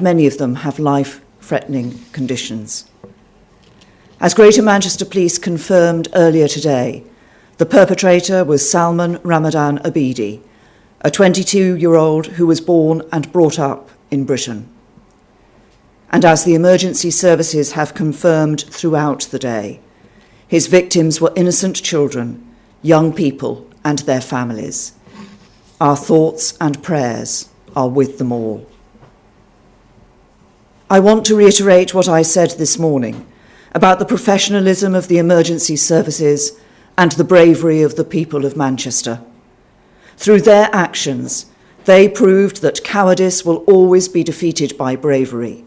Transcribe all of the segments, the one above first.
and many of them have life-threatening conditions. As Greater Manchester Police confirmed earlier today, the perpetrator was Salman Ramadan Abidi, a 22-year-old who was born and brought up in Britain. And as the emergency services have confirmed throughout the day, his victims were innocent children, young people, and their families. Our thoughts and prayers are with them all. I want to reiterate what I said this morning about the professionalism of the emergency services and the bravery of the people of Manchester. Through their actions, they proved that cowardice will always be defeated by bravery,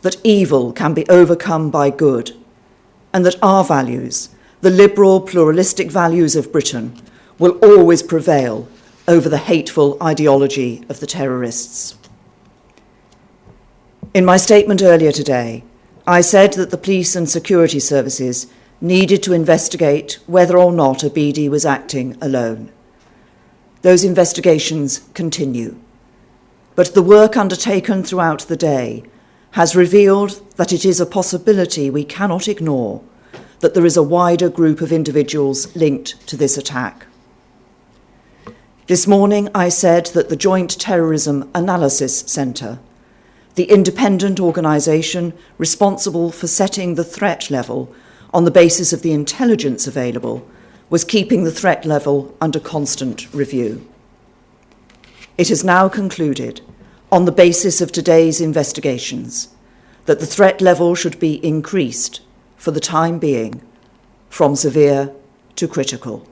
that evil can be overcome by good, and that our values, the liberal, pluralistic values of Britain, will always prevail over the hateful ideology of the terrorists. In my statement earlier today, I said that the police and security services needed to investigate whether or not Abidi was acting alone. Those investigations continue, but the work undertaken throughout the day has revealed that it is a possibility we cannot ignore, that there is a wider group of individuals linked to this attack. This morning I said that the Joint Terrorism Analysis Centre, the independent organisation responsible for setting the threat level on the basis of the intelligence available, was keeping the threat level under constant review. It has now concluded, on the basis of today's investigations, that the threat level should be increased, for the time being, from severe to critical.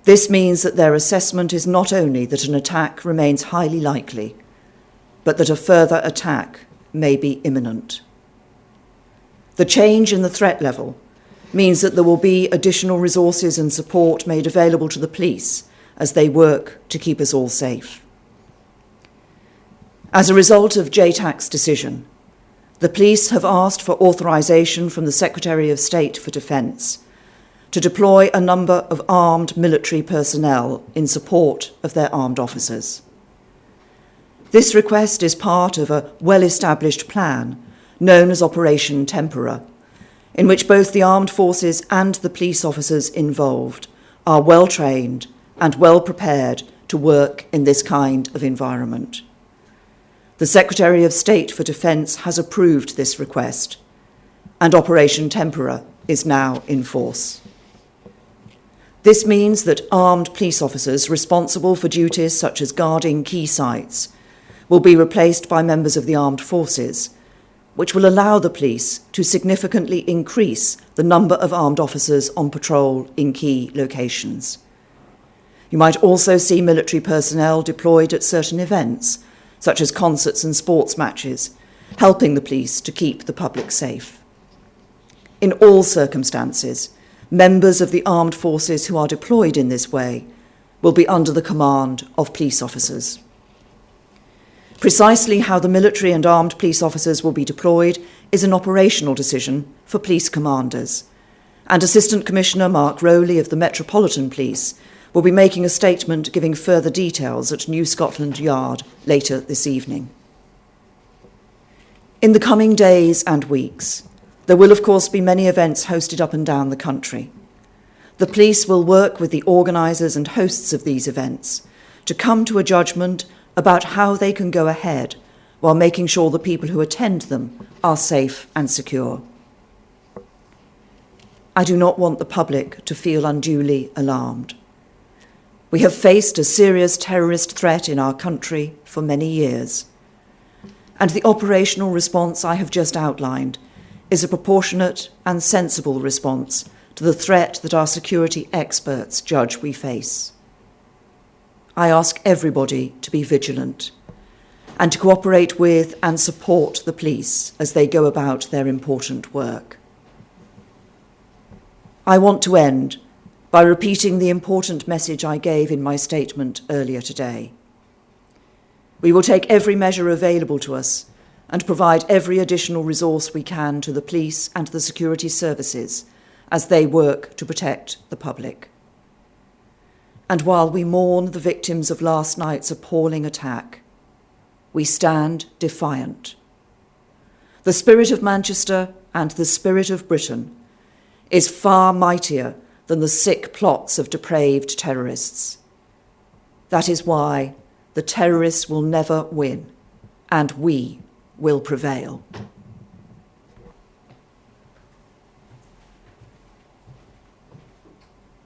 This means that their assessment is not only that an attack remains highly likely, but that a further attack may be imminent. The change in the threat level means that there will be additional resources and support made available to the police as they work to keep us all safe. As a result of JTAC's decision, the police have asked for authorisation from the Secretary of State for Defence to deploy a number of armed military personnel in support of their armed officers. This request is part of a well-established plan known as Operation Tempora, in which both the armed forces and the police officers involved are well trained and well prepared to work in this kind of environment. The Secretary of State for Defence has approved this request, and Operation Tempora is now in force. This means that armed police officers responsible for duties such as guarding key sites will be replaced by members of the armed forces, which will allow the police to significantly increase the number of armed officers on patrol in key locations. You might also see military personnel deployed at certain events, such as concerts and sports matches, helping the police to keep the public safe. In all circumstances, members of the armed forces who are deployed in this way will be under the command of police officers. Precisely how the military and armed police officers will be deployed is an operational decision for police commanders, and Assistant Commissioner Mark Rowley of the Metropolitan Police will be making a statement giving further details at New Scotland Yard later this evening. In the coming days and weeks, there will of course be many events hosted up and down the country. The police will work with the organisers and hosts of these events to come to a judgment about how they can go ahead while making sure the people who attend them are safe and secure. I do not want the public to feel unduly alarmed. We have faced a serious terrorist threat in our country for many years, and the operational response I have just outlined is a proportionate and sensible response to the threat that our security experts judge we face. I ask everybody to be vigilant and to cooperate with and support the police as they go about their important work. I want to end by repeating the important message I gave in my statement earlier today. We will take every measure available to us and provide every additional resource we can to the police and the security services as they work to protect the public. And while we mourn the victims of last night's appalling attack, we stand defiant. The spirit of Manchester and the spirit of Britain is far mightier than the sick plots of depraved terrorists. That is why the terrorists will never win, and we will prevail.